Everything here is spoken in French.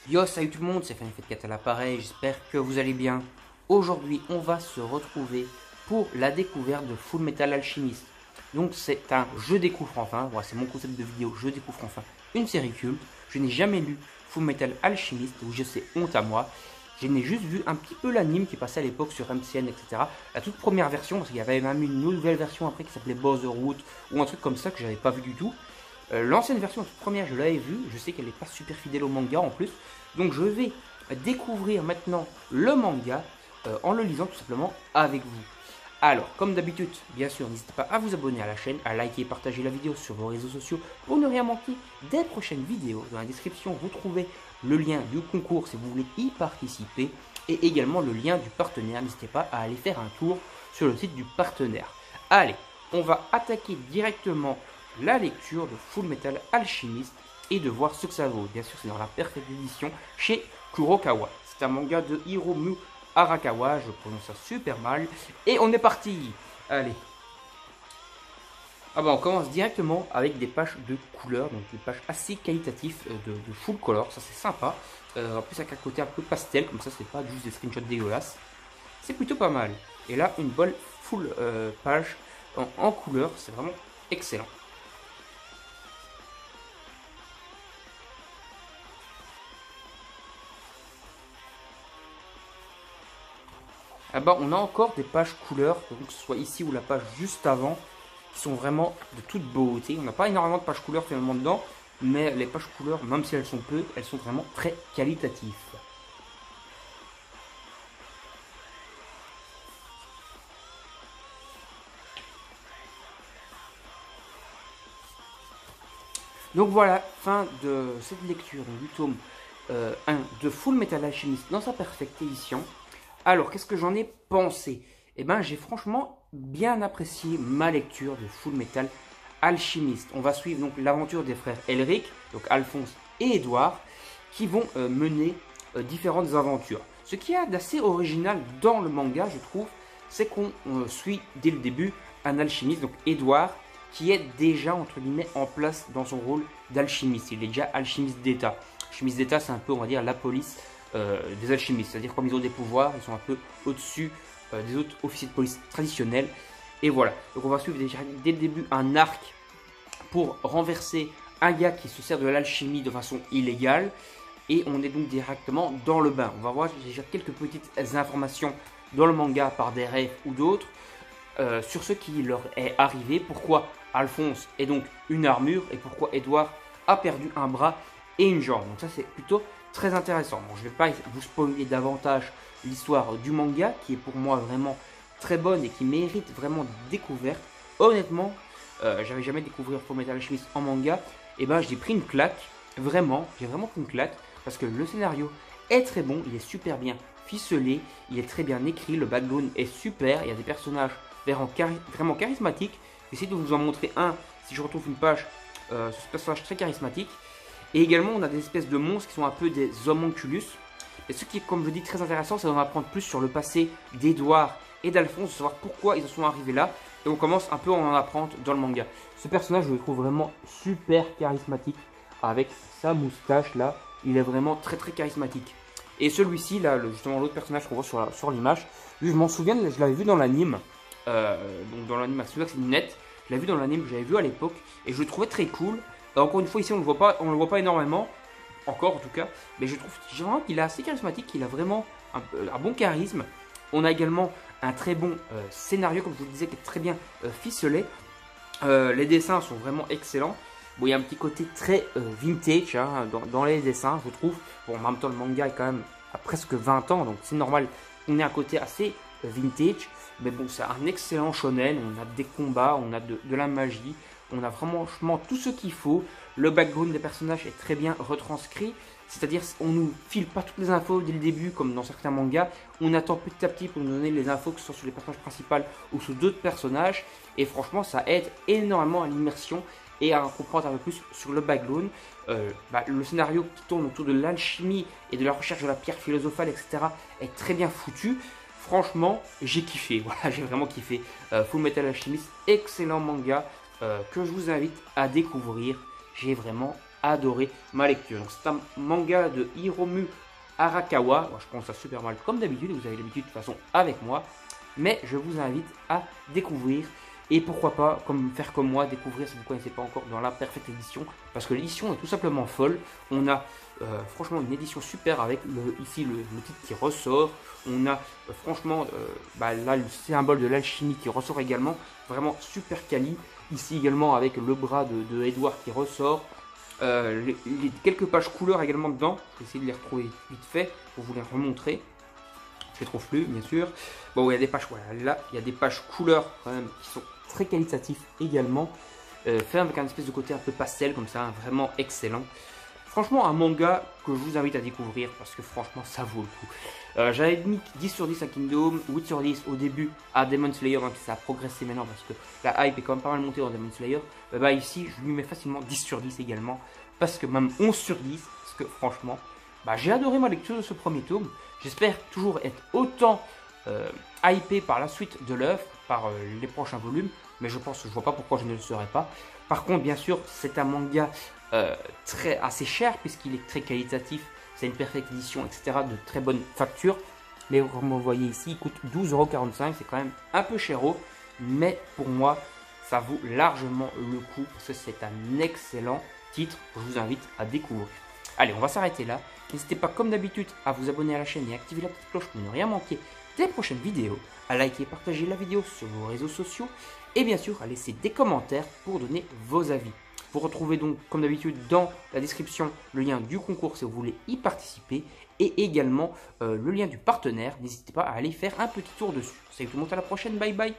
Yo, salut tout le monde, c'est Fanny4 à l'appareil, j'espère que vous allez bien. Aujourd'hui, on va se retrouver pour la découverte de Full Metal Alchemist. Donc c'est un je découvre enfin, voilà, c'est mon concept de vidéo, je découvre enfin une série culte. Je n'ai jamais lu Full Metal Alchemist, où je sais, honte à moi. Je n'ai juste vu un petit peu l'anime qui passait à l'époque sur MCN, etc. La toute première version, parce qu'il y avait même une nouvelle version après qui s'appelait Brotherhood, ou un truc comme ça que j'avais pas vu du tout. L'ancienne version, la toute première, je l'avais vue. Je sais qu'elle n'est pas super fidèle au manga en plus. Donc je vais découvrir maintenant le manga en le lisant tout simplement avec vous. Alors, comme d'habitude, bien sûr, n'hésitez pas à vous abonner à la chaîne, à liker et partager la vidéo sur vos réseaux sociaux pour ne rien manquer des prochaines vidéos. Dans la description, vous trouvez le lien du concours si vous voulez y participer et également le lien du partenaire. N'hésitez pas à aller faire un tour sur le site du partenaire. Allez, on va attaquer directement la lecture de Full Metal Alchemist et de voir ce que ça vaut. Bien sûr, c'est dans la parfaite édition chez Kurokawa. C'est un manga de Hiromu Arakawa, je prononce ça super mal. Et on est parti. Allez. Ah bah on commence directement avec des pages de couleurs, donc des pages assez qualitatives de full color, ça c'est sympa. En plus avec un côté un peu pastel, comme ça c'est pas juste des screenshots dégueulasses. C'est plutôt pas mal. Et là une bonne full page en couleur, c'est vraiment excellent. Ah bah, on a encore des pages couleurs, que ce soit ici ou la page juste avant, qui sont vraiment de toute beauté. On n'a pas énormément de pages couleurs finalement dedans, mais les pages couleurs, même si elles sont peu, elles sont vraiment très qualitatives. Donc voilà, fin de cette lecture du tome 1 de Full Metal Alchemist dans sa perfecte édition. Alors, qu'est-ce que j'en ai pensé? Eh ben, j'ai franchement bien apprécié ma lecture de Full Metal Alchemist. On va suivre donc l'aventure des frères Elric, donc Alphonse et Edouard, qui vont mener différentes aventures. Ce qui est d'assez original dans le manga, je trouve, c'est qu'on suit dès le début un alchimiste, donc Edouard, qui est déjà entre guillemets en place dans son rôle d'alchimiste. Il est déjà alchimiste d'État. Alchimiste d'État, c'est un peu, on va dire, la police des alchimistes. C'est-à-dire comme ils ont des pouvoirs, ils sont un peu au-dessus des autres officiers de police traditionnels. Et voilà. Donc on va suivre déjà dès le début un arc pour renverser un gars qui se sert de l'alchimie de façon illégale. Et on est donc directement dans le bain. On va voir déjà quelques petites informations dans le manga par des rêves ou d'autres sur ce qui leur est arrivé, pourquoi Alphonse est donc une armure et pourquoi Edouard a perdu un bras et une jambe. Donc ça c'est plutôt très intéressant. Bon, je ne vais pas vous spoiler davantage l'histoire du manga qui est pour moi vraiment très bonne et qui mérite vraiment découverte. Honnêtement, j'avais jamais découvert Full Metal Alchemist en manga. Et ben j'ai pris une claque, vraiment, j'ai vraiment pris une claque parce que le scénario est très bon, il est super bien ficelé, il est très bien écrit, le background est super, il y a des personnages vraiment charismatiques. J'essaie de vous en montrer un si je retrouve une page sur ce personnage très charismatique. Et également, on a des espèces de monstres qui sont un peu des homunculus. Et ce qui est, comme je dis, très intéressant, c'est d'en apprendre plus sur le passé d'Edouard et d'Alphonse, de savoir pourquoi ils en sont arrivés là. Et on commence un peu à en apprendre dans le manga. Ce personnage, je le trouve vraiment super charismatique. Avec sa moustache là, il est vraiment très très charismatique. Et celui-ci là, justement l'autre personnage qu'on voit sur l'image, lui je m'en souviens, je l'avais vu dans l'anime. Donc dans l'animation, c'est une net. Je l'avais vu dans l'anime que j'avais vu à l'époque. Et je le trouvais très cool. Encore une fois, ici, on ne le voit pas énormément. Encore, en tout cas. Mais je trouve vraiment qu'il est assez charismatique. Il a vraiment un bon charisme. On a également un très bon scénario, comme je vous le disais, qui est très bien ficelé. Les dessins sont vraiment excellents. Bon, il y a un petit côté très vintage hein, dans les dessins, je trouve. Bon, en même temps, le manga est quand même à presque 20 ans. Donc, c'est normal qu'on ait un côté assez vintage. Mais bon, c'est un excellent shonen. On a des combats, on a de la magie. On a vraiment tout ce qu'il faut. Le background des personnages est très bien retranscrit. C'est-à-dire, on nous file pas toutes les infos dès le début, comme dans certains mangas. On attend petit à petit pour nous donner les infos, que ce soit sur les personnages principaux ou sur d'autres personnages. Et franchement, ça aide énormément à l'immersion et à comprendre un peu plus sur le background. Le scénario qui tourne autour de l'alchimie et de la recherche de la pierre philosophale, etc. est très bien foutu. Franchement, j'ai kiffé. Voilà, j'ai vraiment kiffé. Full Metal Alchemist, excellent manga. Que je vous invite à découvrir. J'ai vraiment adoré ma lecture. Donc c'est un manga de Hiromu Arakawa. Moi, je pense ça super mal comme d'habitude, vous avez l'habitude de toute façon avec moi. Mais je vous invite à découvrir. Et pourquoi pas, faire comme moi, découvrir si vous ne connaissez pas encore dans la parfaite édition. Parce que l'édition est tout simplement folle. On a franchement une édition super avec ici le titre qui ressort. On a franchement là le symbole de l'alchimie qui ressort également. Vraiment super quali. Ici également avec le bras de Edward qui ressort. Quelques pages couleurs également dedans. Je vais essayer de les retrouver vite fait pour vous les remontrer. Je les trouve plus, bien sûr. Bon, il y a des pages, voilà, là, il y a des pages couleurs quand même qui sont très qualitatifs également. Fait avec un espèce de côté un peu pastel comme ça, hein, vraiment excellent. Franchement, un manga que je vous invite à découvrir parce que franchement, ça vaut le coup. J'avais mis 10 sur 10 à Kingdom, 8 sur 10 au début à Demon Slayer, même si ça a progressé maintenant parce que la hype est quand même pas mal montée dans Demon Slayer. Ici, je lui mets facilement 10 sur 10 également, parce que même 11 sur 10, parce que franchement, j'ai adoré ma lecture de ce premier tome. J'espère toujours être autant hypé par la suite de l'œuvre, par les prochains volumes, mais je vois pas pourquoi je ne le serais pas. Par contre, bien sûr, c'est un manga assez cher puisqu'il est très qualitatif, c'est une parfaite édition, etc., de très bonne facture. Mais comme vous voyez ici, il coûte 12,45 €, c'est quand même un peu chéro, mais pour moi, ça vaut largement le coup parce que c'est un excellent titre que je vous invite à découvrir. Allez, on va s'arrêter là. N'hésitez pas comme d'habitude à vous abonner à la chaîne et activer la petite cloche pour ne rien manquer des prochaines vidéos, à liker et partager la vidéo sur vos réseaux sociaux et bien sûr à laisser des commentaires pour donner vos avis. Vous retrouvez donc comme d'habitude dans la description le lien du concours si vous voulez y participer et également le lien du partenaire. N'hésitez pas à aller faire un petit tour dessus. Salut tout le monde, à la prochaine, bye bye.